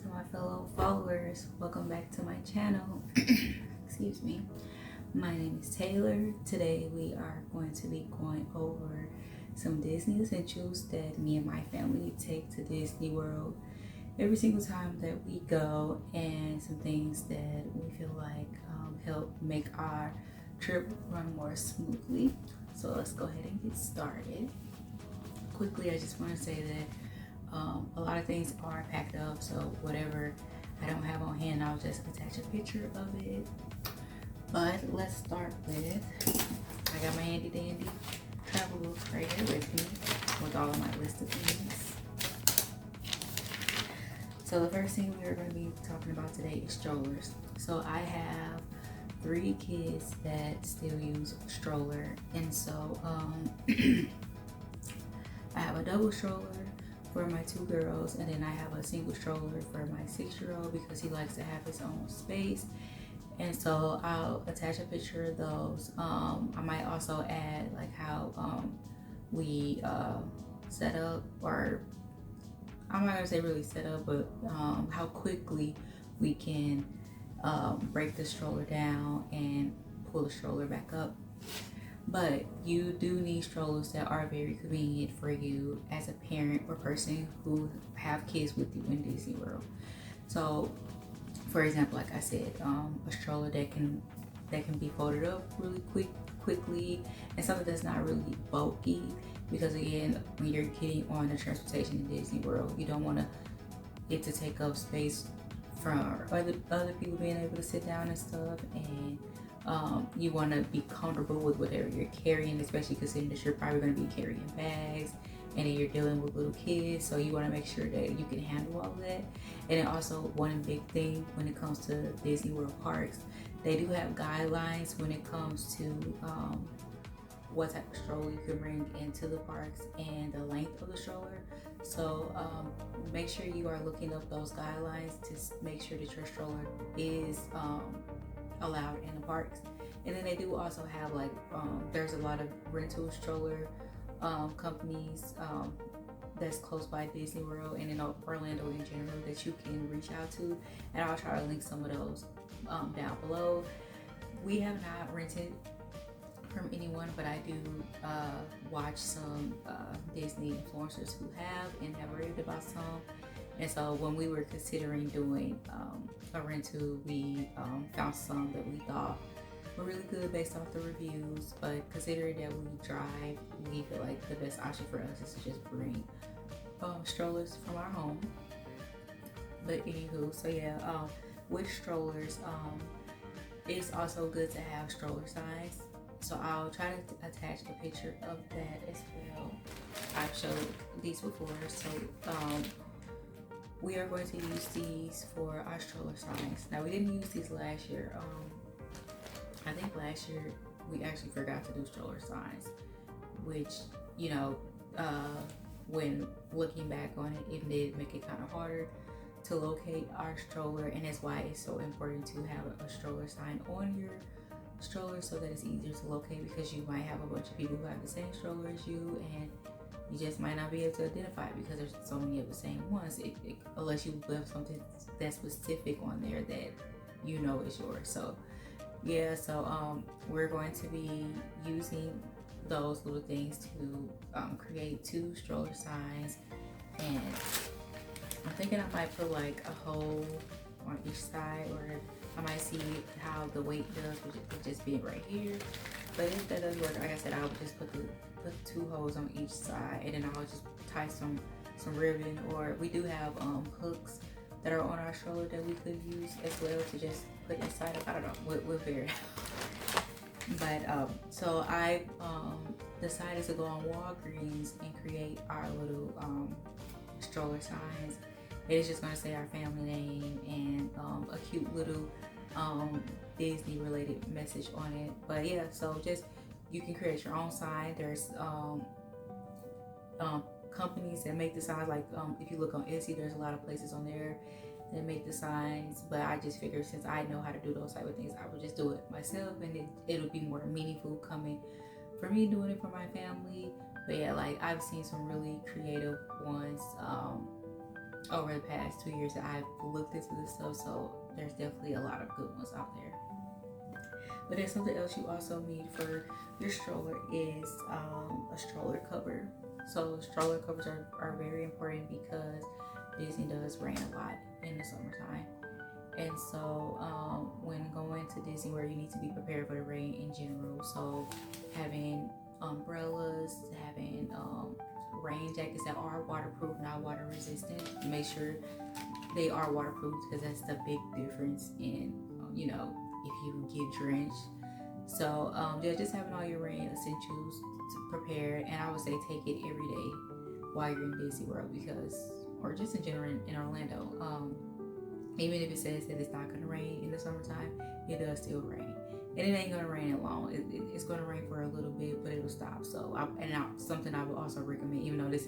to my fellow followers. Welcome back to my channel. Excuse me. My name is Taylor. Today we are going to be going over some Disney essentials that me and my family take to Disney World every single time that we go, and some things that we feel like help make our trip run more smoothly. So let's go ahead and get started. Quickly, I just want to say that a lot of things are packed up, so whatever I don't have on hand, I'll just attach a picture of it. But let's start with, I got my handy dandy travel book right here with me with all of my list of things. So the first thing we are going to be talking about today is strollers. So I have 3 kids that still use a stroller, and so I have a double stroller for my 2 girls, and then I have a single stroller for my 6-year-old because he likes to have his own space. And so I'll attach a picture of those. I might also add like how we set up, or I'm not gonna say really set up, but how quickly we can break the stroller down and pull the stroller back up. But you do need strollers that are very convenient for you as a parent or person who have kids with you in Disney World. So, for example, like I said, a stroller that can be folded up really quickly, and something that's not really bulky. Because again, when you're getting on the transportation in Disney World, you don't want it to take up space from other people being able to sit down and stuff, and you want to be comfortable with whatever you're carrying, especially considering that you're probably going to be carrying bags and then you're dealing with little kids, so you want to make sure that you can handle all of that. And then also, one big thing when it comes to Disney World parks, they do have guidelines when it comes to what type of stroller you can bring into the parks and the length of the stroller. So make sure you are looking up those guidelines to make sure that your stroller is allowed in the parks. And then they do also have like there's a lot of rental stroller companies that's close by Disney World and in Orlando in general that you can reach out to, and I'll try to link some of those down below. We have not rented from anyone, but I do watch some Disney influencers who have and have raved about some. And so when we were considering doing a rental, we found some that we thought were really good based off the reviews. But considering that we drive, we feel like the best option for us is to just bring strollers from our home. But anywho, so yeah, with strollers, it's also good to have stroller size. So I'll try to attach a picture of that as well. I've showed these before, so we are going to use these for our stroller size. Now, we didn't use these last year. I think last year we actually forgot to do stroller size, which, you know, when looking back on it, it did make it kind of harder to locate our stroller, and that's why it's so important to have a stroller sign on your stroller so that it's easier to locate, because you might have a bunch of people who have the same stroller as you, and you just might not be able to identify it because there's so many of the same ones, unless you left something that's specific on there that you know is yours. So yeah, so we're going to be using those little things to create 2 stroller signs, and I'm thinking I might put like a hole on each side, or I might see how the weight does with just being right here. But if that doesn't work, like I said, I would just put 2 holes on each side, and then I'll just tie some ribbon, or we do have hooks that are on our stroller that we could use as well to just put inside of. I don't know, we'll figure it out. But so I decided to go on Walgreens and create our little stroller signs. It's just going to say our family name and a cute little Disney related message on it. But yeah, so just you can create your own sign. There's companies that make the signs, like if you look on Etsy, there's a lot of places on there that make the signs. But I just figured, since I know how to do those type of things, I would just do it myself, and it would be more meaningful coming for me doing it for my family. But yeah, like I've seen some really creative ones over the past 2 years that I've looked into this stuff, so there's definitely a lot of good ones out there. But then something else you also need for your stroller is a stroller cover. So stroller covers are very important because Disney does rain a lot in the summertime. And so when going to Disney World, you need to be prepared for the rain in general. So having umbrellas, having rain jackets that are waterproof, not water resistant. Make sure they are waterproof because that's the big difference in, if you get drenched. So just having all your rain essentials prepared, and I would say take it every day while you're in Disney World or just in general in Orlando. Even if it says that it's not going to rain in the summertime, it does still rain. And it ain't going to rain long. It's going to rain for a little bit, but it'll stop. So, something I would also recommend, even though this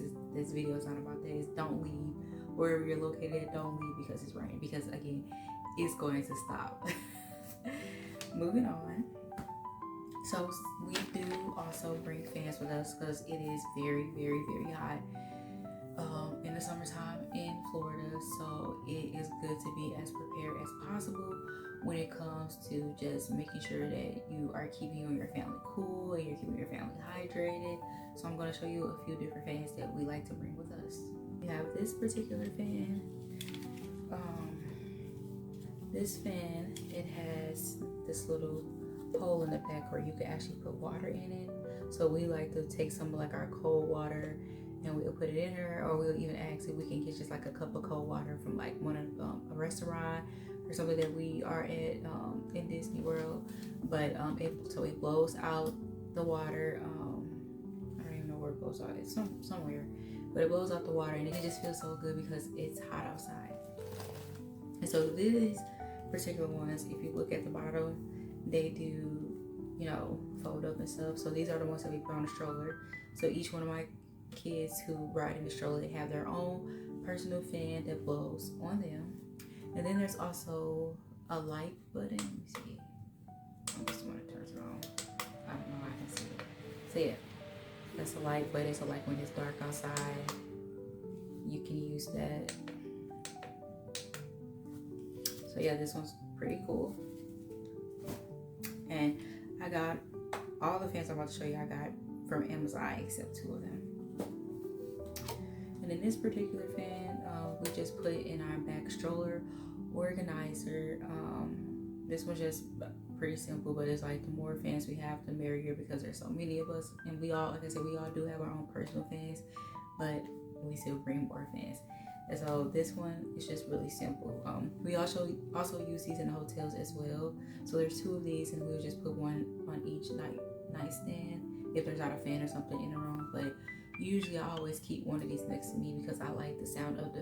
video is not about that, is don't leave wherever you're located. Don't leave because it's raining. Because, again, it's going to stop. Moving on. So, we do also bring fans with us because it is very, very, very hot in the summertime in Florida. So it is good to be as prepared as possible when it comes to just making sure that you are keeping you and your family cool and you're keeping your family hydrated. So I'm going to show you a few different fans that we like to bring with us. We have this particular fan. This fan, it has this little hole in the back where you can actually put water in it. So we like to take some like our cold water and we'll put it in there, or we'll even ask if we can get just like a cup of cold water from like a restaurant or something that we are at in Disney World. But it blows out the water. I don't even know where it blows out. It's somewhere, but it blows out the water, and it just feels so good because it's hot outside. And so these particular ones, if you look at the bottom, they do, fold up and stuff. So these are the ones that we put on the stroller. So each one of my kids who ride in the stroller, they have their own personal fan that blows on them. And then there's also a light button. Let me see. I'm just want to turn it on. I don't know. I can see it. So yeah, that's a light button. So like when it's dark outside, you can use that. So yeah, this one's pretty cool. And I got all the fans I'm about to show you. I got from Amazon except 2 of them. And in this particular fan, we just put in our back stroller organizer. This one's just pretty simple, but it's like the more fans we have, the merrier because there's so many of us. And we all, like I said, we all do have our own personal fans, but we still bring more fans. And so this one is just really simple. We also use these in the hotels as well. So there's 2 of these, and we'll just put one on each nightstand if there's not a fan or something in the room. But usually I always keep one of these next to me because I like the sound of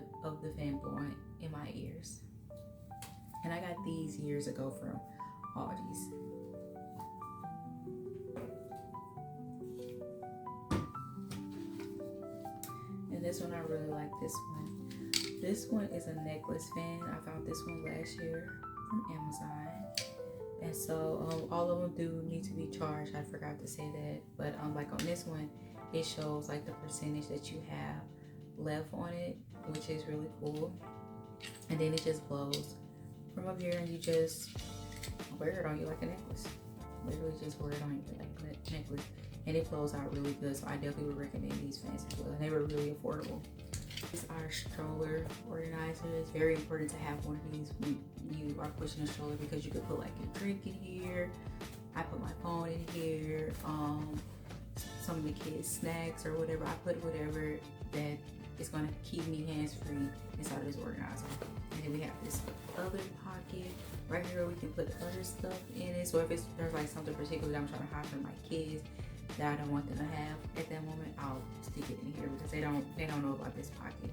the fan blowing in my ears. And I got these years ago from Aldi's. And this one, I really like this one. This one is a necklace fan. I found this one last year from Amazon. And so all of them do need to be charged. I forgot to say that. But like on this one, it shows like the percentage that you have left on it, which is really cool. And then it just blows from up here, and you just wear it on you like a necklace. Literally just wear it on you like a necklace. And it blows out really good, so I definitely would recommend these fans as well. And they were really affordable. This is our stroller organizer. It's very important to have one of these when you are pushing a stroller because you could put like your drink in here. I put my phone in here. Some of the kids' snacks or whatever. I put whatever that is going to keep me hands-free inside of this organizer. And then we have this other pocket right here where we can put other stuff in it. So if there's like something particular that I'm trying to hide from my kids that I don't want them to have at that moment, I'll stick it in here because they don't know about this pocket.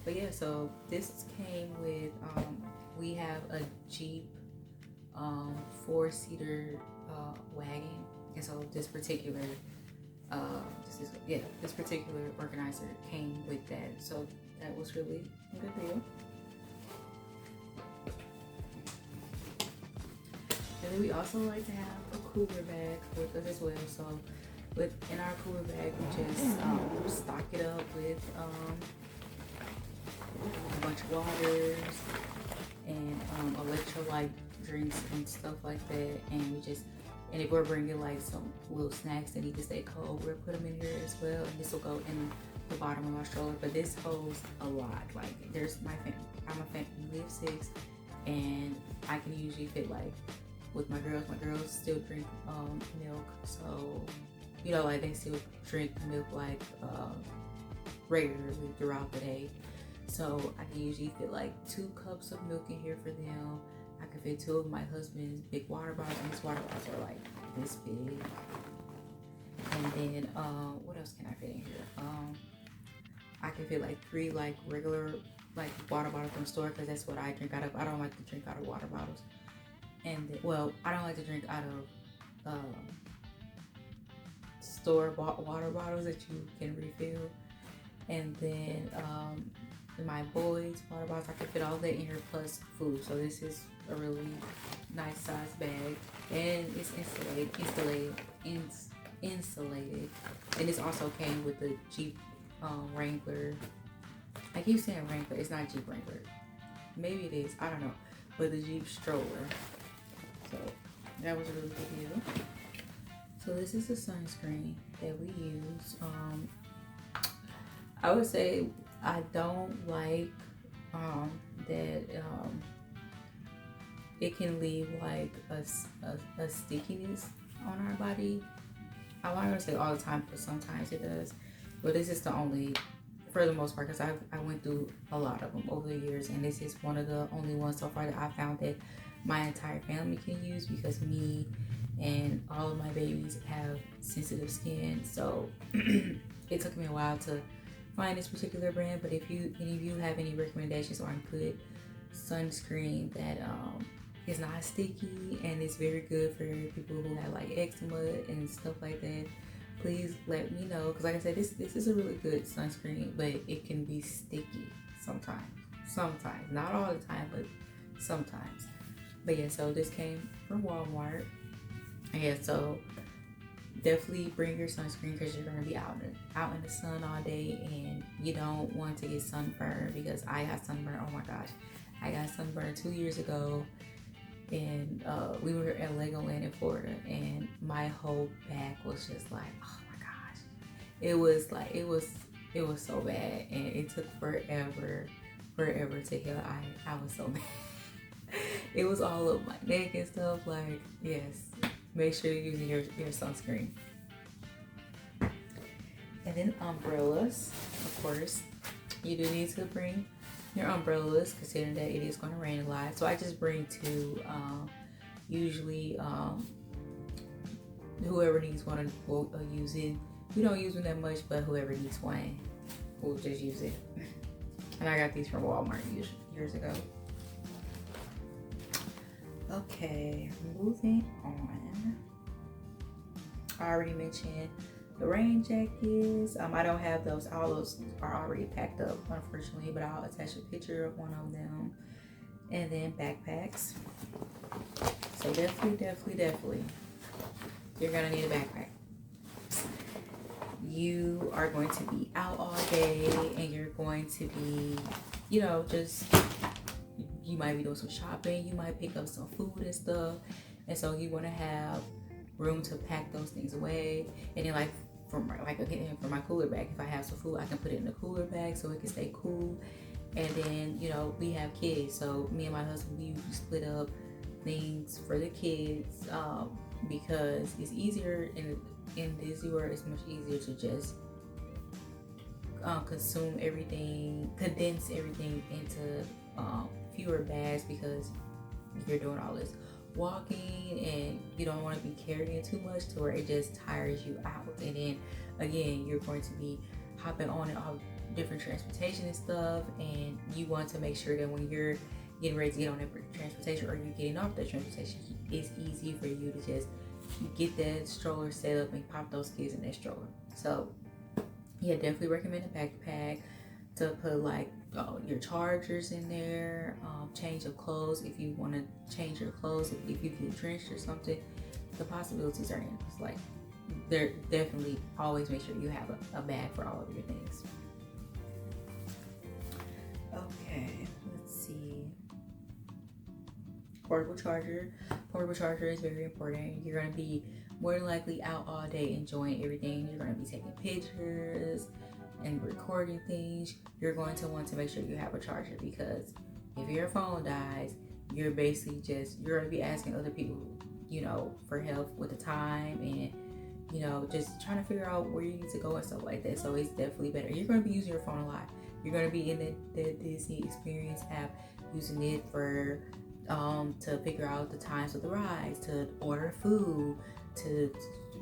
But yeah, so this came with we have a Jeep 4-seater wagon, and so this particular organizer came with that, so that was really a good deal. And then we also like to have a cooler bag with us as well. So in our cooler bag, we just stock it up with a bunch of waters and electrolyte drinks and stuff like that. And if we're bringing like some little snacks that need to stay cold, we'll put them in here as well. And this will go in the bottom of my stroller. But this holds a lot. Like there's I'm a family of 6, and I can usually fit like with my girls. My girls still drink milk, so like they still drink milk like regularly throughout the day. So I can usually fit like 2 cups of milk in here for them. I can fit 2 of my husband's big water bottles, and these water bottles are like this big. And then what else can I fit in here? I can fit like 3 like regular like water bottles from the store, because that's what I drink out of. I don't like to drink out of water bottles. And then, well, I don't like to drink out of store bought water bottles that you can refill. And then my boys' water bottles, I can fit all that in here plus food. So this is a really nice size bag, and it's insulated. And this also came with the Jeep Wrangler. I keep saying Wrangler, it's not Jeep Wrangler. Maybe it is, I don't know. But the Jeep stroller. So that was a really good deal. So this is the sunscreen that we use. I would say I don't like that it can leave like a stickiness on our body. I'm not gonna say all the time, but sometimes it does. But this is the only, for the most part, because I went through a lot of them over the years, and this is one of the only ones so far that I found that my entire family can use, because me and all of my babies have sensitive skin. So it took me a while to find this particular brand. But if any of you have any recommendations on good sunscreen that is not sticky and is very good for people who have like eczema and stuff like that, please let me know, because like I said, this is a really good sunscreen, but it can be sticky sometimes, not all the time, but sometimes. But yeah, so this came from Walmart. Yeah, so definitely bring your sunscreen, because you're going to be out in the sun all day, and you don't want to get sunburned, because I got sunburned. Oh my gosh, I got sunburned 2 years ago, and we were at Legoland in Florida, and my whole back was just like, oh my gosh, it was so bad, and it took forever to heal. I was so mad. It was all up my neck and stuff. Like, yes, make sure you're using your sunscreen. And then umbrellas, of course, you do need to bring your umbrellas, considering that it is going to rain a lot. So I just bring 2. Usually whoever needs one will use it. We don't use them that much, but whoever needs one will just use it. And I got these from Walmart years ago. Okay, moving on. I already mentioned the rain jackets. I don't have those. All those are already packed up, unfortunately, but I'll attach a picture of one of them. And then backpacks. So definitely, you're gonna need a backpack. You are going to be out all day, and you're going to be, just, you might be doing some shopping, you might pick up some food and stuff, and so you want to have room to pack those things away. And then for my cooler bag, if I have some food, I can put it in the cooler bag so it can stay cool. And then we have kids, so me and my husband, we usually split up things for the kids, because it's easier in Disney World. It's much easier to just condense everything into fewer bags, because you're doing all this walking and you don't want to be carrying too much to where it just tires you out. And then again, you're going to be hopping on and off different transportation and stuff, and you want to make sure that when you're getting ready to get on that transportation, or you're getting off that transportation, it's easy for you to just get that stroller set up and pop those kids in that stroller. So yeah, definitely recommend a backpack to put your chargers in there, change of clothes if you want to change your clothes, if you get drenched or something. The possibilities are endless. They're definitely, always make sure you have a bag for all of your things. Okay, let's see. Portable charger. Portable charger is very important. You're going to be more than likely out all day enjoying everything. You're going to be taking pictures and recording things. You're going to want to make sure you have a charger, because if your phone dies, you're basically you're going to be asking other people, for help with the time, and just trying to figure out where you need to go and stuff like that. So it's definitely better. You're going to be using your phone a lot. You're going to be in the Disney Experience app, using it for to figure out the times of the rides, to order food, to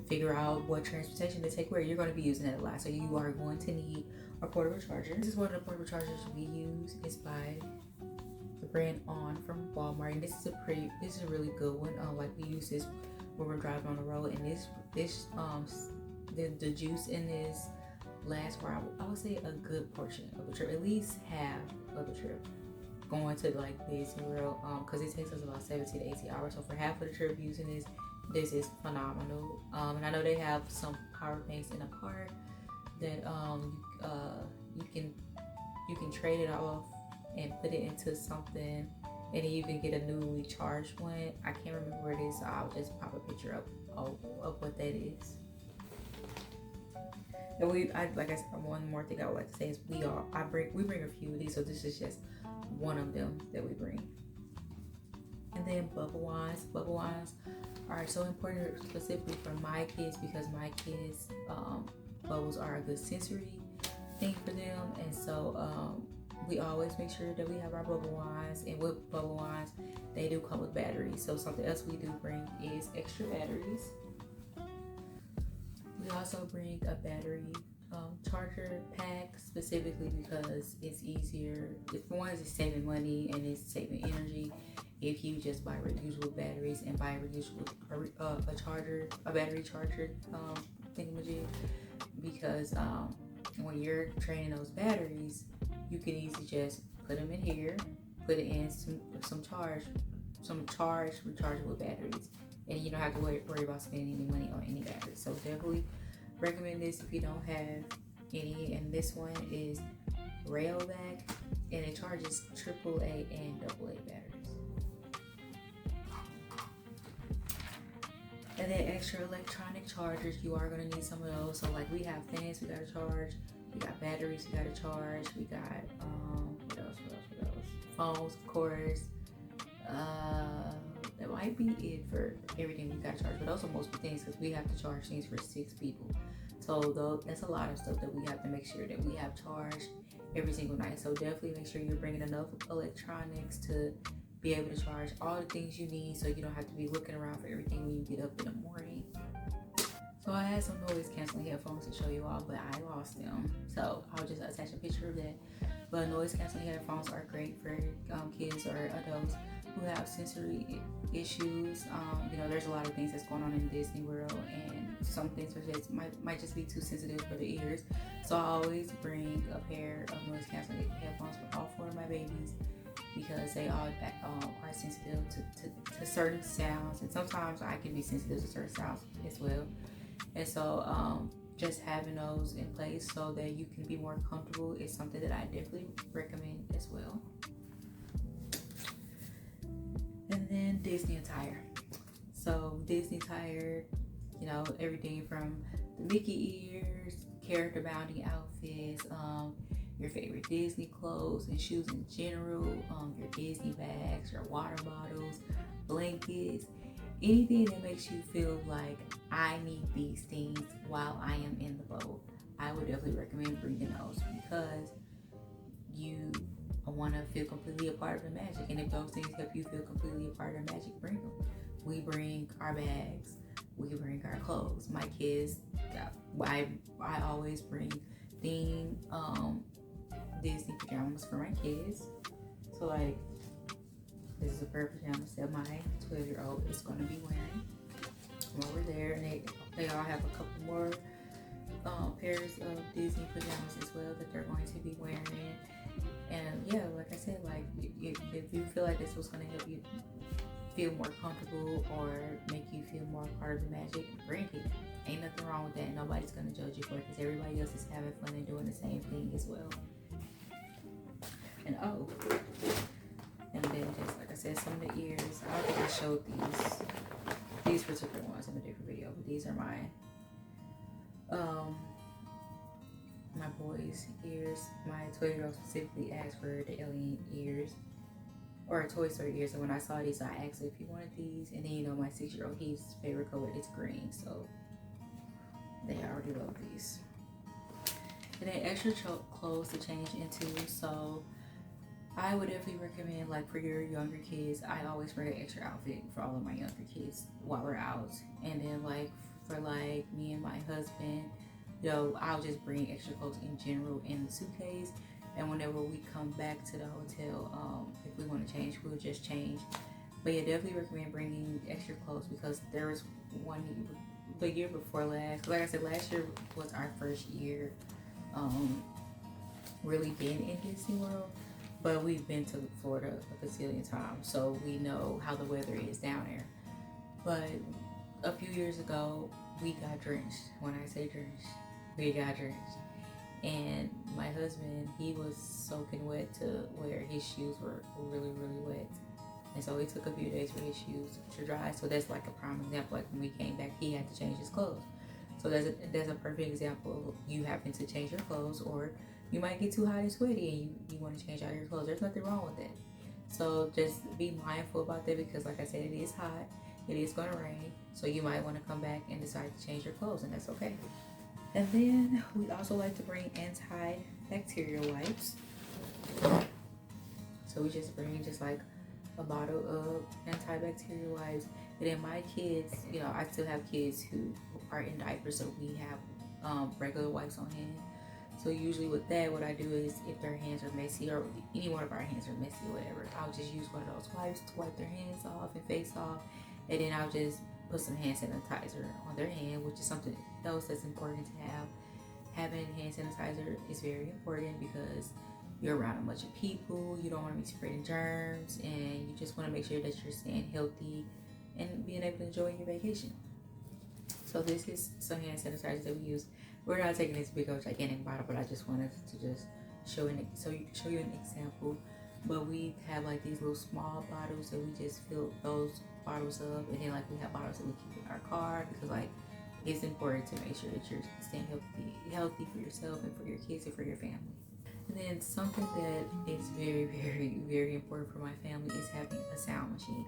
figure out what transportation to take where. You're going to be using it a lot, so you are going to need a portable charger. This is one of the portable chargers we use. It's by the brand On from Walmart, and this is a really good one. Like, we use this when we're driving on the road, and the juice in this lasts for, I would say, a good portion of the trip, at least half of the trip. Going to like Disney World, because it takes us about 17 to 18 hours. So for half of the trip using this is phenomenal. And I know they have some power banks in the park that you can trade it off and put it into something, and you can get a newly charged one. I can't remember where it is, so I'll just pop a picture up of what that is. And like I said, one more thing I would like to say is we bring a few of these, so this is just one of them that we bring. And then bubble wands. Bubble wands are so important specifically for my kids, because my kids, bubbles are a good sensory thing for them, and so we always make sure that we have our bubble wands. And with bubble wands, they do come with batteries. So something else we do bring is extra batteries. We also bring a battery charger pack, specifically because it's easier. For one, it's saving money and it's saving energy if you just buy reusable batteries and buy a battery charger thingamajig, because when you're training those batteries, you can easily just put them in here, put it in some charged rechargeable batteries, and you don't have to worry about spending any money on any batteries. So definitely recommend this if you don't have any. And this one is Rayovac, and it charges AAA and AA batteries. And then extra electronic chargers, you are going to need some of those. So like, we have fans we got to charge, we got batteries we got to charge, we got what else? Phones, of course. That might be it for everything we got to charge, but those are most of the things, because we have to charge things for 6 people. So that's a lot of stuff that we have to make sure that we have charged every single night. So definitely make sure you're bringing enough electronics to be able to charge all the things you need, so you don't have to be looking around for everything when you get up in the morning. So I had some noise canceling headphones to show you all, but I lost them. So I'll just attach a picture of that. But noise canceling headphones are great for kids or adults who have sensory issues. There's a lot of things that's going on in Disney World, and some things are just might just be too sensitive for the ears. So I always bring a pair of noise canceling headphones for all 4 of my babies, because they all are sensitive to certain sounds, and sometimes I can be sensitive to certain sounds as well. And so just having those in place so that you can be more comfortable is something that I definitely recommend as well. And then Disney attire. So Disney attire, everything from the Mickey ears, character bounding outfits, your favorite Disney clothes and shoes in general, your Disney bags, your water bottles, blankets, anything that makes you feel like I need these things while I am in the bubble. I would definitely recommend bringing those, because you want to feel completely a part of the magic. And if those things help you feel completely a part of the magic, bring them. We bring our bags, we bring our clothes. My kids, I always bring themed Disney pajamas for my kids. So like, this is a pair of pajamas that my 12-year-old is going to be wearing while we're there, and they all have a couple more pairs of Disney pajamas as well that they're going to be wearing. And yeah, like I said, like if you feel like this was going to help you feel more comfortable or make you feel more part of the magic, bring it. Ain't nothing wrong with that. Nobody's going to judge you for it, because everybody else is having fun and doing the same thing as well. And oh, and then just like I said, some of the ears. I don't think I showed these particular ones in a different video, but these are my boys' ears. My 12-year-old specifically asked for the alien ears or Toy Story ears. So when I saw these, I asked if he wanted these. And then my 6-year-old, his favorite color is green, so they already love these. And then extra clothes to change into. So I would definitely recommend, like, for your younger kids, I always wear an extra outfit for all of my younger kids while we're out. And then like for like me and my husband, I'll just bring extra clothes in general in the suitcase. And whenever we come back to the hotel, if we want to change, we'll just change. But yeah, definitely recommend bringing extra clothes, because there was the year before last. Like I said, last year was our first year really being in Disney World. But we've been to Florida a gazillion times, so we know how the weather is down there. But a few years ago, we got drenched. When I say drenched, we got drenched. And my husband, he was soaking wet to where his shoes were really, really wet. And so it took a few days for his shoes to dry. So that's like a prime example. Like when we came back, he had to change his clothes. So there's a perfect example of you having to change your clothes, or you might get too hot and sweaty and you want to change out your clothes. There's nothing wrong with that. So just be mindful about that, because like I said, it is hot, it is going to rain. So you might want to come back and decide to change your clothes, and that's okay. And then we also like to bring antibacterial wipes. So we just bring just like a bottle of antibacterial wipes. And then my kids, I still have kids who are in diapers, so we have regular wipes on hand. So usually with that, what I do is if their hands are messy, or any one of our hands are messy or whatever, I'll just use one of those wipes to wipe their hands off and face off. And then I'll just put some hand sanitizer on their hand, which is something else that's important to have. Having hand sanitizer is very important because you're around a bunch of people, you don't want to be spreading germs, and you just want to make sure that you're staying healthy and being able to enjoy your vacation. So this is some hand sanitizer that we use. We're not taking this big old gigantic bottle, but I just wanted to just show you an example. But we have like these little small bottles that we just fill those bottles up, and then like we have bottles that we keep in our car, because like it's important to make sure that you're staying healthy for yourself and for your kids and for your family. And then something that is very, very, very important for my family is having a sound machine.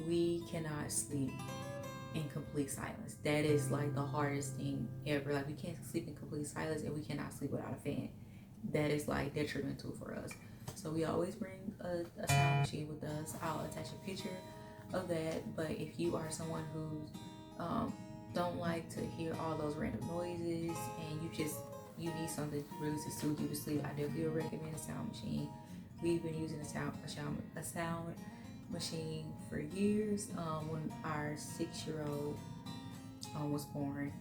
We cannot sleep in complete silence. That is like the hardest thing ever. Like we can't sleep in complete silence, and we cannot sleep without a fan. That is like detrimental for us. So we always bring a sound machine with us. I'll attach a picture of that. But if you are someone who don't like to hear all those random noises, and you need something really to soothe you to sleep, I definitely would recommend a sound machine. We've been using a sound machine for years. When our 6-year-old was born,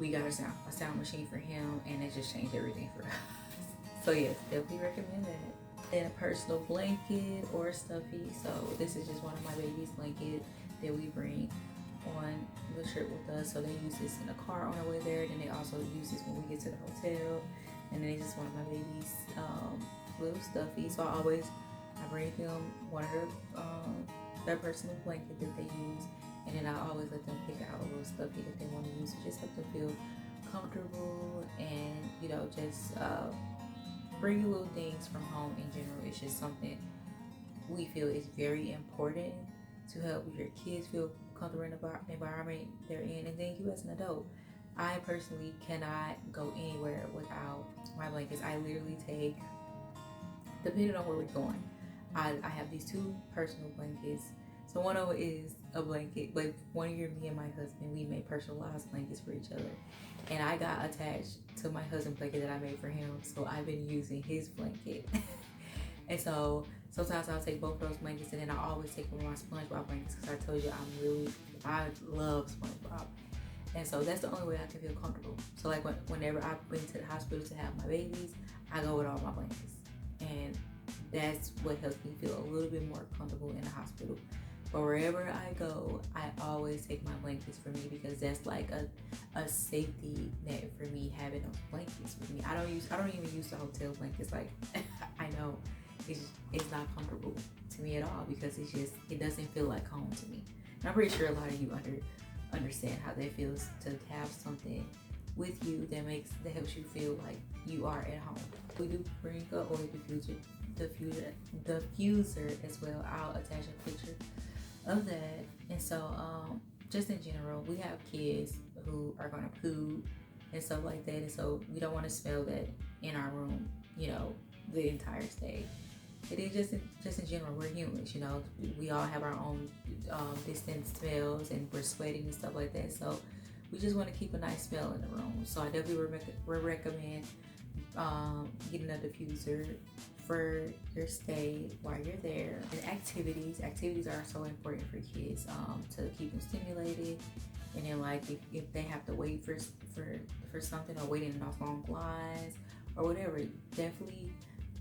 we got a sound machine for him, and it just changed everything for us. So yes, definitely recommend that. And a personal blanket or stuffy. So this is just one of my baby's blankets that we bring on the trip with us. So they use this in the car on the way there. Then they also use this when we get to the hotel. And then it's just one of my baby's little stuffy. So I bring them one of their personal blanket that they use. And then I always let them pick out a little stuffy that they want to use to just help them feel comfortable, and just bring you little things from home in general. It's just something we feel is very important to help your kids feel comfortable in the environment they're in. And then you as an adult, I personally cannot go anywhere without my blankets. I literally take, depending on where we're going, I have these 2 personal blankets. So one of it is a blanket, like one year me and my husband, we made personalized blankets for each other. And I got attached to my husband's blanket that I made for him. So I've been using his blanket. And so sometimes I'll take both of those blankets, and then I always take one of my SpongeBob blankets, because I told you I love SpongeBob. And so that's the only way I can feel comfortable. So like whenever I've been to the hospital to have my babies, I go with all my blankets. And that's what helps me feel a little bit more comfortable in the hospital. But wherever I go, I always take my blankets for me, because that's like a safety net for me, having those blankets with me. I don't even use the hotel blankets. Like I know it's not comfortable to me at all, because it doesn't feel like home to me. And I'm pretty sure a lot of you understand how that feels, to have something with you that helps you feel like you are at home. We do bring a oil diffuser as well. I'll attach a picture of that. And so just in general, we have kids who are gonna poo and stuff like that, and so we don't want to smell that in our room, the entire stay. It is just in general, we're humans, we all have our own distinct smells, and we're sweating and stuff like that. So we just want to keep a nice smell in the room. So I definitely recommend getting a diffuser for your stay while you're there. And activities are so important for kids, to keep them stimulated. And then, like, if they have to wait for something, or waiting in those long lines or whatever, definitely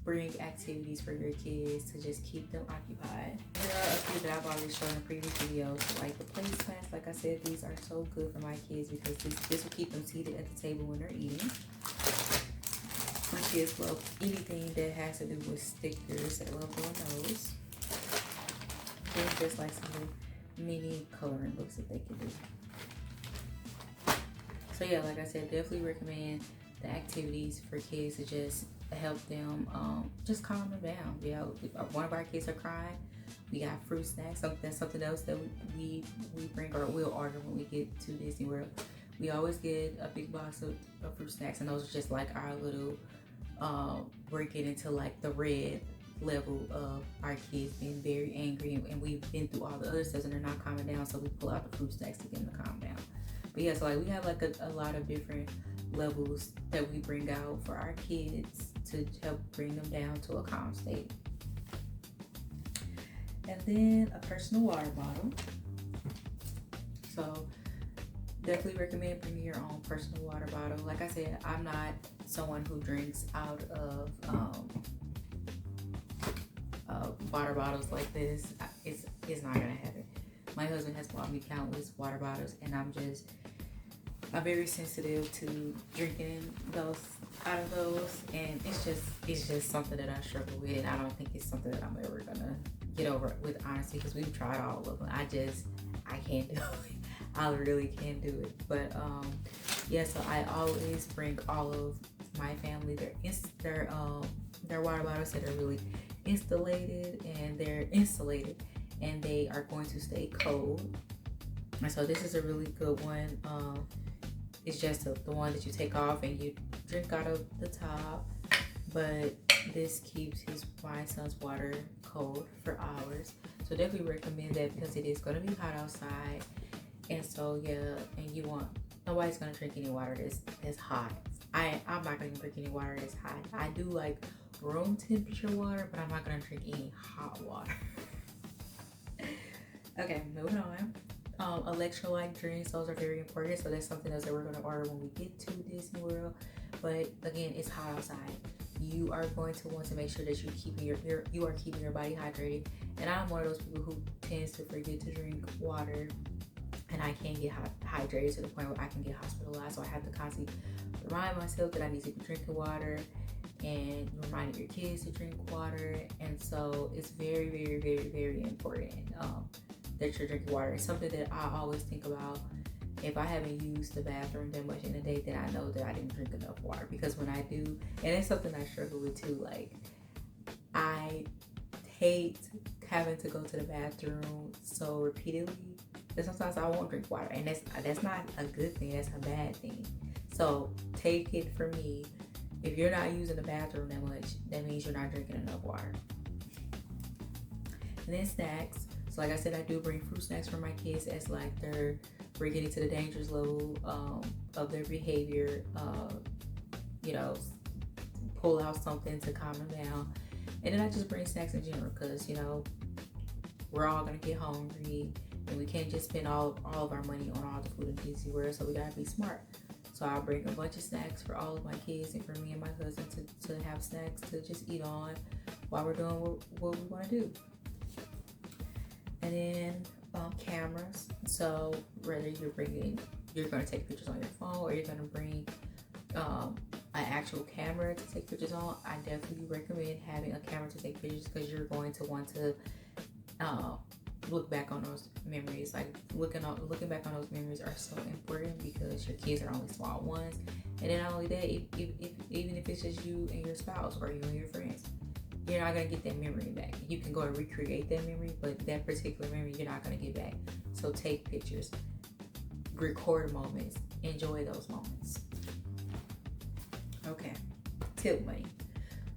bring activities for your kids to just keep them occupied. There are a few that I've already shown in previous videos, like the placemats. Like I said, these are so good for my kids, because this will keep them seated at the table when they're eating. My kids love anything that has to do with stickers. They love doing those. There's just like some little mini coloring books that they can do. So yeah, like I said, definitely recommend the activities for kids to just help them just calm them down. One of our kids are crying, we got fruit snacks. That's something else that we bring, or we'll order when we get to Disney World. We always get a big box of fruit snacks, and those are just like our little we're getting to like the red level of our kids being very angry, and we've been through all the other stuff and they're not calming down, so we pull out the fruit snacks to get them to calm down. But yeah, so like we have like a lot of different levels that we bring out for our kids to help bring them down to a calm state. And then a personal water bottle. So definitely recommend bringing your own personal water bottle. Like I said, I'm not someone who drinks out of water bottles like this. It's not gonna happen. My husband has bought me countless water bottles, and I'm very sensitive to drinking those out of those, and it's just something that I struggle with, and I don't think it's something that I'm ever gonna get over with, honestly, because we've tried all of them. I can't do it. I really can't do it. But yeah, so I always bring all of my family their water bottles that are really insulated, and they are going to stay cold. And so this is a really good one. It's just the one that you take off and you drink out of the top, but this keeps my son's water cold for hours. So definitely recommend that, because it is going to be hot outside. And so yeah, and nobody's going to drink any water that's hot. I'm not going to drink any water that's hot. I do like room temperature water, but I'm not going to drink any hot water. Okay, moving on. Electrolyte drinks, those are very important. So that's something else that we're going to order when we get to Disney World. But again, it's hot outside. You are going to want to make sure that you are keeping your body hydrated. And I'm one of those people who tends to forget to drink water, and I can get hydrated to the point where I can get hospitalized. So I have to constantly remind myself that I need to be drinking water, and reminding your kids to drink water. And so it's very, very, very, very important that you're drinking water. It's something that I always think about if I haven't used the bathroom that much in a day, then I know that I didn't drink enough water. Because when I do, and it's something I struggle with too, like I hate having to go to the bathroom so repeatedly that sometimes I won't drink water, and that's not a good thing, that's a bad thing. So take it from me, if you're not using the bathroom that much, that means you're not drinking enough water. And then snacks. So like I said, I do bring fruit snacks for my kids as like we're getting to the dangerous level of their behavior. Pull out something to calm them down. And then I just bring snacks in general, because we're all gonna get hungry, and we can't just spend all of our money on all the food in Disney World, so we gotta be smart. So I'll bring a bunch of snacks for all of my kids, and for me and my husband to have snacks to just eat on while we're doing what we want to do. And then cameras. So whether you're going to take pictures on your phone, or you're going to bring an actual camera to take pictures on, I definitely recommend having a camera to take pictures, because you're going to want to look back on those memories. Like looking back on those memories are so important, because your kids are only small ones. And then not only that, even if it's just you and your spouse or you and your friends, you're not gonna get that memory back. You can go and recreate that memory, but that particular memory you're not gonna get back. So take pictures, record moments, enjoy those moments. Okay, tip money.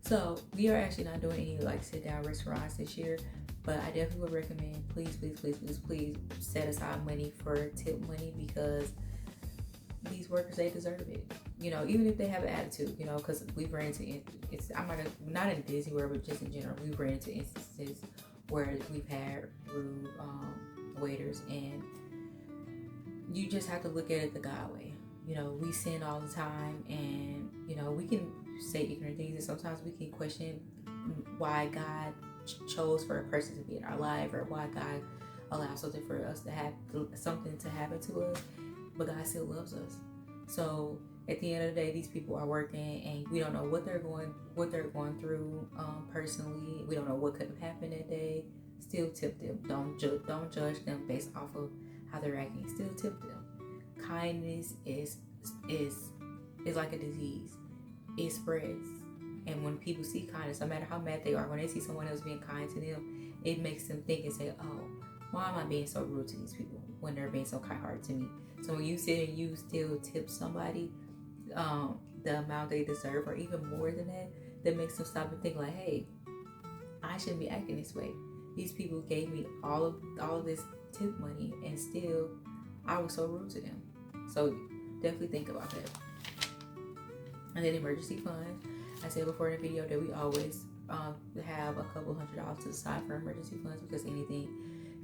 So we are actually not doing any like sit down restaurants this year, but I definitely would recommend, please set aside money for tip money, because these workers, they deserve it. You know, even if they have an attitude, you know, because we've ran into not in Disney World, but just in general, we've ran into instances where we've had rude waiters, and you just have to look at it the God way. You know, we sin all the time, and you know, we can say ignorant things, and sometimes we can question why God chose for a person to be in our life, or why God allowed something for us to have something to happen to us, but God still loves us. So at the end of the day, these people are working, and we don't know what they're going through personally. We don't know what could have happened that day. Still tip them. Don't judge them based off of how they're acting. Still tip them. Kindness is like a disease. It spreads. And when people see kindness, no matter how mad they are, when they see someone else being kind to them, it makes them think and say, oh, why am I being so rude to these people when they're being so kind-hearted to me? So when you sit and you still tip somebody the amount they deserve, or even more than that makes them stop and think like, hey, I shouldn't be acting this way. These people gave me all of this tip money, and still I was so rude to them. So definitely think about that. And then emergency funds. I said before in the video that we always have a couple $100s to the side for emergency funds, because anything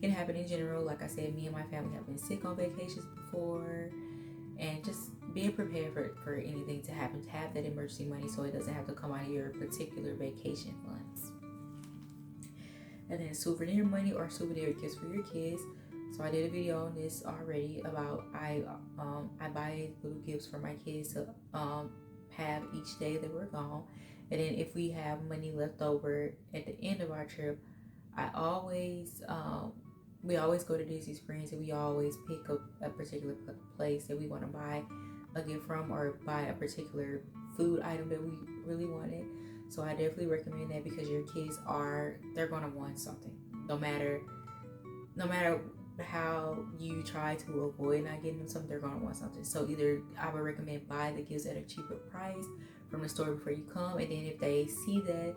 can happen in general. Like I said, me and my family have been sick on vacations before, and just being prepared for anything to happen, to have that emergency money so it doesn't have to come out of your particular vacation funds. And then souvenir money or souvenir gifts for your kids. So I did a video on this already about I buy little gifts for my kids to have each day that we're gone. And then if we have money left over at the end of our trip, we always go to Disney Springs, and we always pick up a particular place that we want to buy a gift from, or buy a particular food item that we really wanted. So I definitely recommend that, because your kids they're going to want something, no matter how you try to avoid not getting them something, they're going to want something. So either I would recommend buy the gifts at a cheaper price from the store before you come, and then if they see that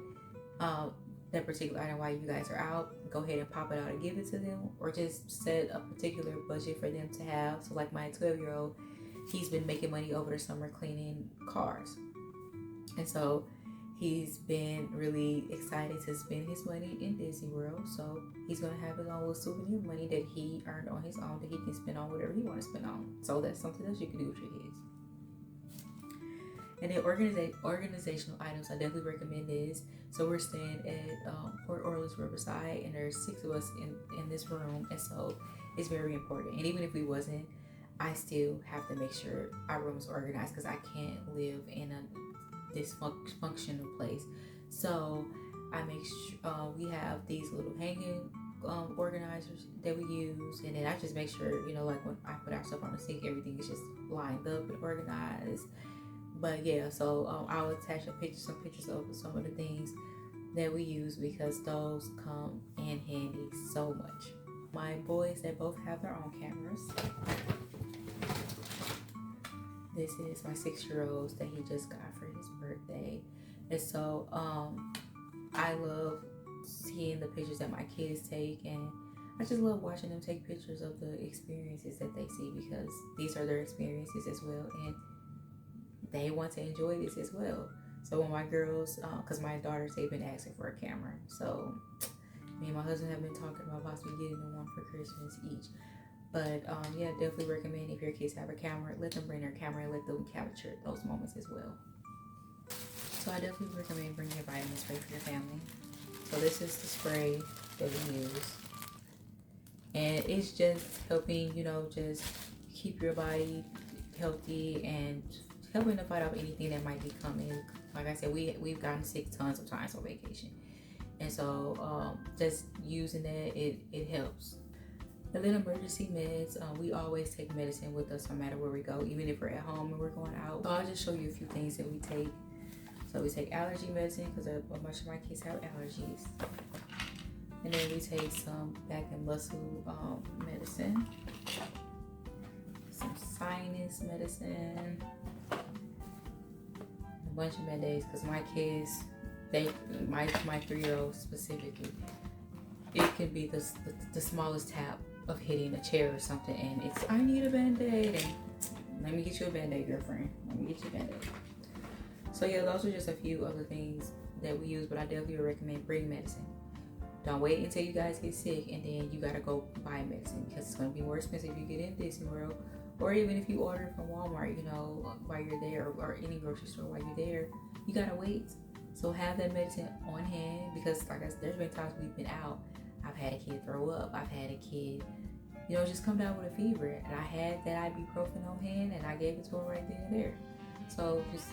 that particular item while you guys are out, go ahead and pop it out and give it to them, or just set a particular budget for them to have. So like my 12-year-old, he's been making money over the summer cleaning cars, and so he's been really excited to spend his money in Disney World. So he's going to have his own little souvenir money that he earned on his own, that he can spend on whatever he wants to spend on. So that's something else you can do with your kids. And then organizational items, I definitely recommend this. So we're staying at Port Orleans Riverside, and there's 6 of us in this room, and so it's very important. And even if we wasn't, I still have to make sure our room is organized, because I can't live in a dysfunctional place. So I make sure we have these little hanging organizers that we use, and then I just make sure, you know, like when I put our stuff on the sink, everything is just lined up and organized. But yeah, so I'll attach some pictures of some of the things that we use, because those come in handy so much. My boys, they both have their own cameras. This is my 6-year-old that he just got for his birthday. And so I love seeing the pictures that my kids take, and I just love watching them take pictures of the experiences that they see, because these are their experiences as well, and they want to enjoy this as well. So when my girls, because my daughters, they've been asking for a camera, so me and my husband have been talking about possibly getting them one for Christmas each. But yeah, definitely recommend, if your kids have a camera, let them bring their camera and let them capture those moments as well. So I definitely recommend bringing your vitamin spray for your family. So this is the spray that we use, and it's just helping, you know, just keep your body healthy and helping to fight off anything that might be coming. Like I said, we've gotten sick tons of times on vacation, and so just using that, it helps. And then emergency meds, we always take medicine with us no matter where we go, even if we're at home and we're going out. So I'll just show you a few things that we take. So we take allergy medicine because a bunch of my kids have allergies. And then we take some back and muscle medicine, some sinus medicine, a bunch of Band-Aids because my kids, my 3-year-old specifically, it could be the smallest tap of hitting a chair or something, and it's, I need a Band-Aid, and let me get you a Band-Aid, girlfriend. Let me get you a Band-Aid. So yeah, those are just a few other things that we use, but I definitely would recommend bring medicine. Don't wait until you guys get sick and then you gotta go buy medicine because it's gonna be more expensive if you get in Disney World, or even if you order from Walmart, you know, while you're there, or any grocery store while you're there, you gotta wait. So have that medicine on hand, because like I said, there's been times we've been out, I've had a kid throw up, I've had a kid, you know, just come down with a fever, and I had that ibuprofen on hand and I gave it to her right then and there. So just,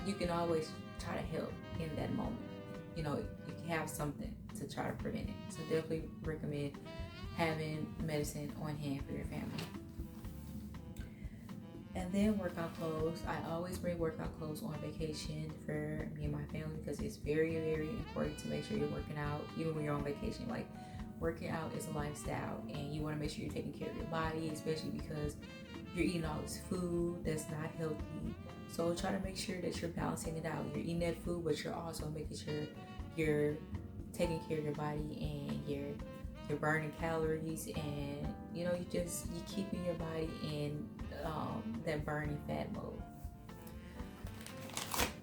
you can always try to help in that moment. You know, you can have something to try to prevent it. So definitely recommend having medicine on hand for your family. And then workout clothes. I always bring workout clothes on vacation for me and my family because it's very, very important to make sure you're working out, even when you're on vacation. Like, working out is a lifestyle, and you want to make sure you're taking care of your body, especially because you're eating all this food that's not healthy. So try to make sure that you're balancing it out. You're eating that food, but you're also making sure you're taking care of your body, and you're burning calories, and you know, you're keeping your body in that burning fat mode.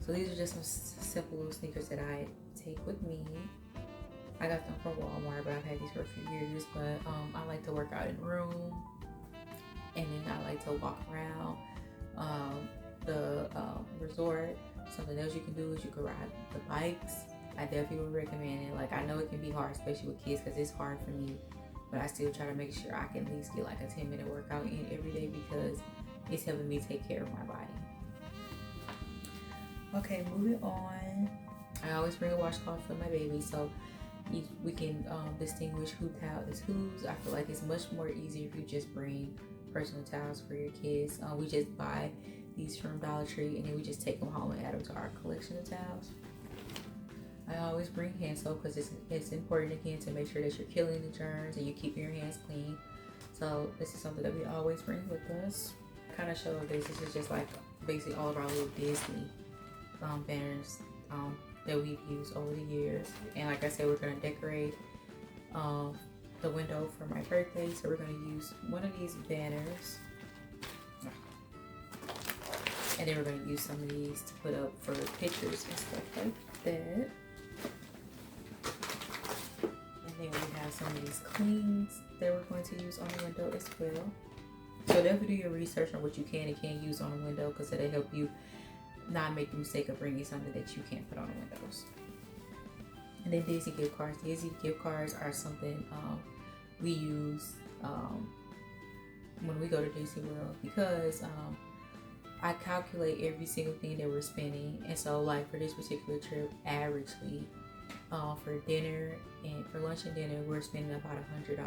So these are just some simple little sneakers that I take with me. I got them from Walmart, but I've had these for a few years. But I like to work out in the room, and then I like to walk around the resort. Something else you can do is you can ride the bikes. I definitely would recommend it. Like, I know it can be hard, especially with kids, because it's hard for me, but I still try to make sure I can at least get like a 10-minute workout in every day because it's helping me take care of my body. Okay, moving on. I always bring a washcloth for my baby, so we can distinguish who towel is whose. I feel like it's much more easier if you just bring personal towels for your kids. We just buy these from Dollar Tree, and then we just take them home and add them to our collection of towels. I always bring hand soap because it's important, again, to make sure that you're killing the germs and you're keeping your hands clean. So this is something that we always bring with us. Kind of show this. This is just like basically all of our little Disney banners that we've used over the years. And like I said, we're going to decorate the window for my birthday. So we're going to use one of these banners. And then we're going to use some of these to put up for pictures and stuff like that. And then we have some of these cleans that we're going to use on the window as well. So definitely do your research on what you can and can't use on the window, because it'll help you not make the mistake of bringing something that you can't put on the windows. And then Disney gift cards. Disney gift cards are something we use when we go to Disney World, because I calculate every single thing that we're spending. And so like for this particular trip, averagely for dinner and for lunch and dinner, we're spending about $100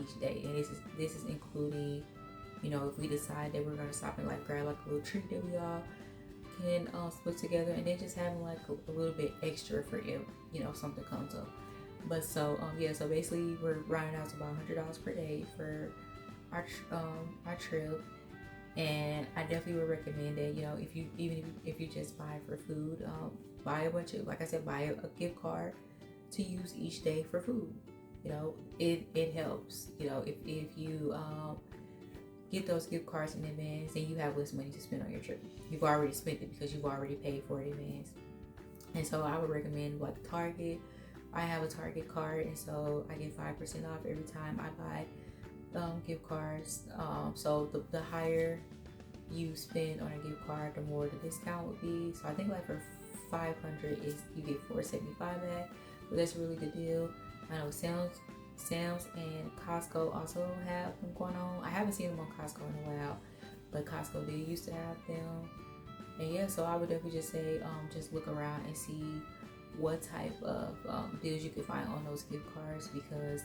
each day. And this is including, you know, if we decide that we're going to stop and like grab like a little treat that we all can split together, and then just having like a little bit extra for if, you know, something comes up. But so yeah, so basically we're rounding out to about $100 per day for our trip. And I definitely would recommend that, you know, if you just buy for food, buy a bunch of, like I said, buy a gift card to use each day for food. You know, it helps. You know, if you get those gift cards in advance, then you have less money to spend on your trip. You've already spent it because you've already paid for it in advance. And so I would recommend like Target. I have a Target card, and so I get 5% off every time I buy gift cards. So the higher you spend on a gift card, the more the discount would be. So I think like for $500 is you get $475 back, but that's a really good deal. I know Sam's and Costco also have them going on. I haven't seen them on Costco in a while, but Costco did used to have them. And yeah, so I would definitely just say just look around and see what type of deals you can find on those gift cards, because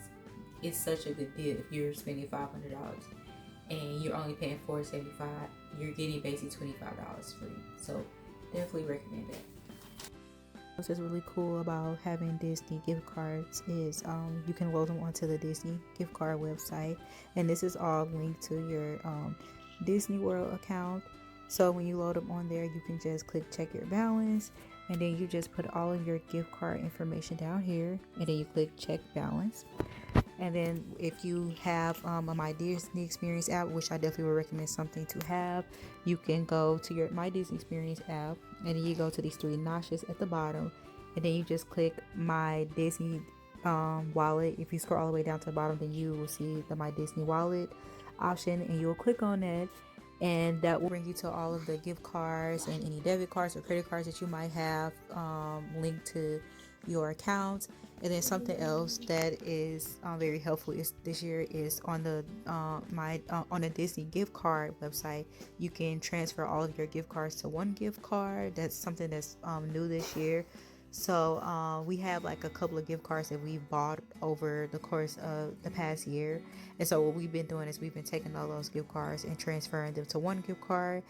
it's such a good deal. If you're spending $500 and you're only paying $475, you're getting basically $25 free. So definitely recommend that. What's really cool about having Disney gift cards is you can load them onto the Disney gift card website, and this is all linked to your Disney World account. So when you load them on there, you can just click check your balance, and then you just put all of your gift card information down here, and then you click check balance. And then if you have a My Disney Experience app, which I definitely would recommend something to have, you can go to your My Disney Experience app, and then you go to these three notches at the bottom, and then you just click My Disney Wallet. If you scroll all the way down to the bottom, then you will see the My Disney Wallet option, and you'll click on that, and that will bring you to all of the gift cards and any debit cards or credit cards that you might have linked to your account. And then something else that is very helpful is this year is on the on the Disney gift card website, you can transfer all of your gift cards to one gift card. That's something that's new this year. So we have like a couple of gift cards that we've bought over the course of the past year. And so what we've been doing is we've been taking all those gift cards and transferring them to one gift card.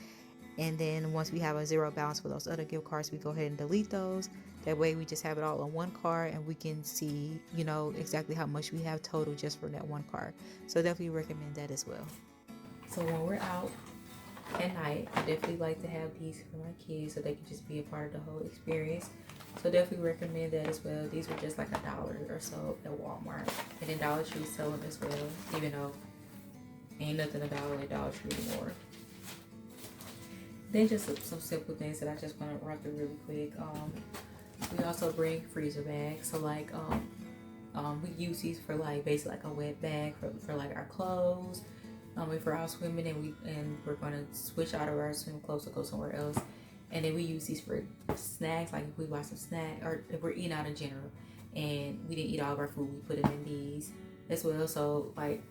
And then once we have a zero balance for those other gift cards, we go ahead and delete those. That way we just have it all on one card, and we can see, exactly how much we have total just for that one card. So definitely recommend that as well. So when we're out at night, I definitely like to have these for my kids so they can just be a part of the whole experience. So definitely recommend that as well. These were just like $1 or so at Walmart. And then Dollar Tree sell them as well, even though ain't nothing $1 at Dollar Tree anymore. Then just some simple things that I just want to run through really quick. We also bring freezer bags. So like we use these for like basically like a wet bag for like our clothes. If we're out swimming and we're gonna switch out of our swim clothes to go somewhere else. And then we use these for snacks, like if we buy some snack or if we're eating out in general and we didn't eat all of our food, we put it in these as well. So like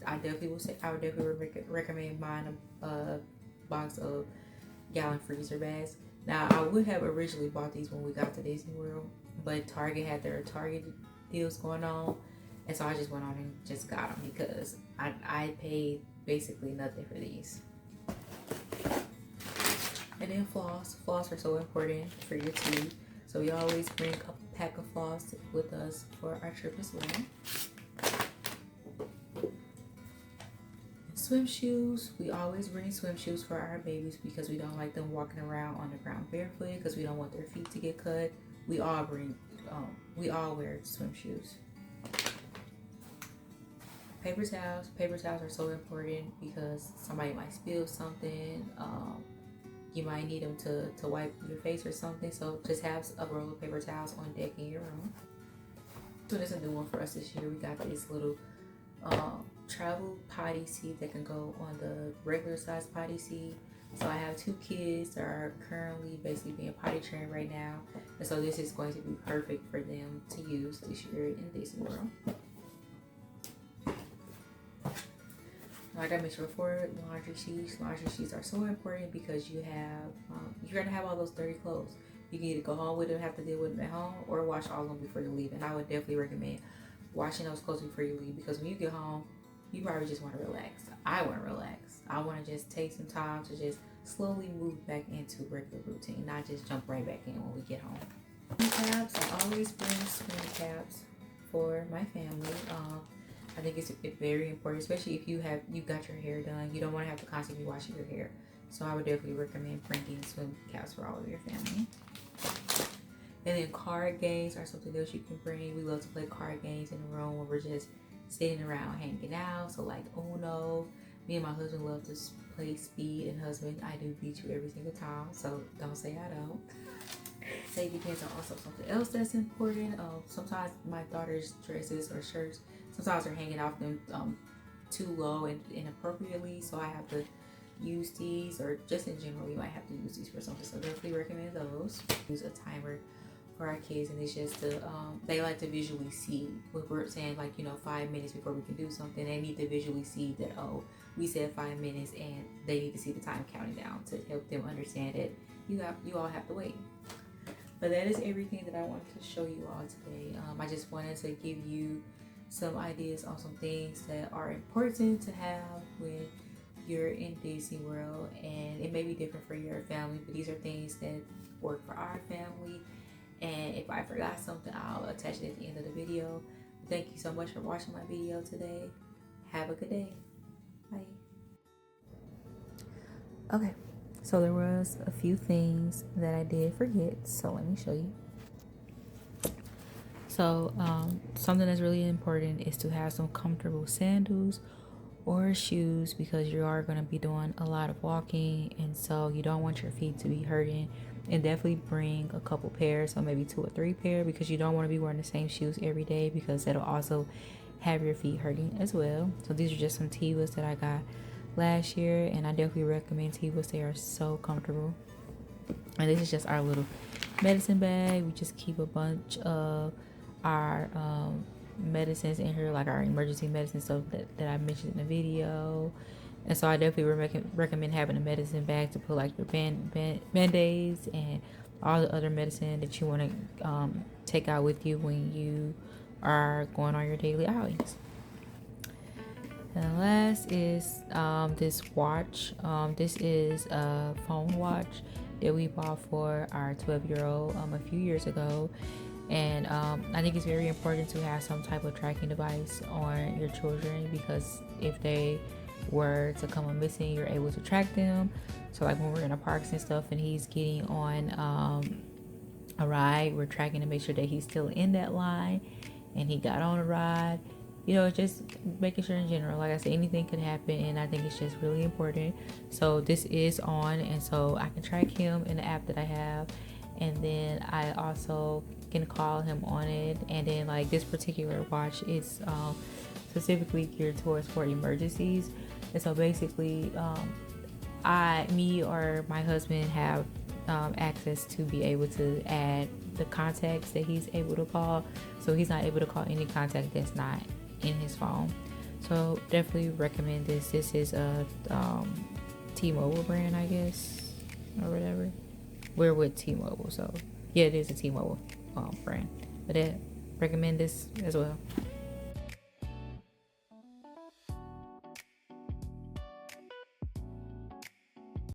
I would definitely recommend buying a box of gallon freezer bags. Now I would have originally bought these when we got to Disney World, but Target had their Target deals going on, and so I just went on and just got them because I paid basically nothing for these. And then floss are so important for your teeth, so we always bring a pack of floss with us for our trip as well. Swim shoes, we always bring swim shoes for our babies because we don't like them walking around on the ground barefoot because we don't want their feet to get cut. We all wear swim shoes. Paper towels are so important because somebody might spill something. You might need them to wipe your face or something, so just have a roll of paper towels on deck in your room. So there's a new one for us this year. We got this little travel potty seat that can go on the regular size potty seat. So I have 2 kids that are currently basically being potty trained right now, and so this is going to be perfect for them to use this year in Disney World. Like I mentioned before, laundry sheets are so important because you're gonna have all those dirty clothes. You can either go home with them, have to deal with them at home, or wash all of them before you leave. And I would definitely recommend washing those clothes before you leave, because when you get home, you probably just want to relax. I want to relax. I want to just take some time to just slowly move back into regular routine, not just jump right back in when we get home. Swim caps, I always bring swim caps for my family. I think it's very important, especially if you got your hair done. You don't want to have to constantly be washing your hair. So I would definitely recommend bringing swim caps for all of your family. And then card games are something else you can bring. We love to play card games in the room when we're just sitting around hanging out. So like Uno. Me and my husband love to play Speed, and husband, I do beat you every single time. So don't say I don't. Safety pins are also something else that's important. Sometimes my daughter's dresses or shirts, sometimes they're hanging off them too low and inappropriately. So I have to use these, or just in general, you might have to use these for something. So definitely recommend those. Use a timer for our kids, and it's just to they like to visually see what we're saying, like 5 minutes before we can do something. They need to visually see that, oh, we said 5 minutes, and they need to see the time counting down to help them understand that you all have to wait. But that is everything that I wanted to show you all today. I just wanted to give you some ideas on some things that are important to have when you're in Disney World, and it may be different for your family, but these are things that work for our family. And if I forgot something, I'll attach it at the end of the video. Thank you so much for watching my video today. Have a good day. Bye. Okay, so there was a few things that I did forget, so let me show you. So something that's really important is to have some comfortable sandals or shoes, because you are going to be doing a lot of walking, and so you don't want your feet to be hurting. And definitely bring a couple pairs, so maybe 2 or 3 pair, because you don't want to be wearing the same shoes every day, because that'll also have your feet hurting as well. So these are just some Tevas that I got last year, and I definitely recommend Tevas. They are so comfortable. And this is just our little medicine bag. We just keep a bunch of our medicines in here, like our emergency medicine stuff that I mentioned in the video. And so I definitely recommend having a medicine bag to put like your band-aids and all the other medicine that you want to take out with you when you are going on your daily outings. And last is this watch. This is a phone watch that we bought for our 12-year-old a few years ago. And I think it's very important to have some type of tracking device on your children, because if they were to come missing, you're able to track them. So like when we're in the parks and stuff and he's getting on a ride, we're tracking to make sure that he's still in that line and he got on a ride. You know, just making sure in general, like I said, anything could happen, and I think it's just really important. So this is on, and so I can track him in the app that I have, and then I also can call him on it. And then like this particular watch is specifically geared towards for emergencies. And so basically me or my husband have access to be able to add the contacts that he's able to call, so he's not able to call any contact that's not in his phone. So definitely recommend this. This is a T-Mobile brand, I guess, or whatever. We're with T-Mobile, so yeah, it is a T-Mobile brand. But I recommend this as well.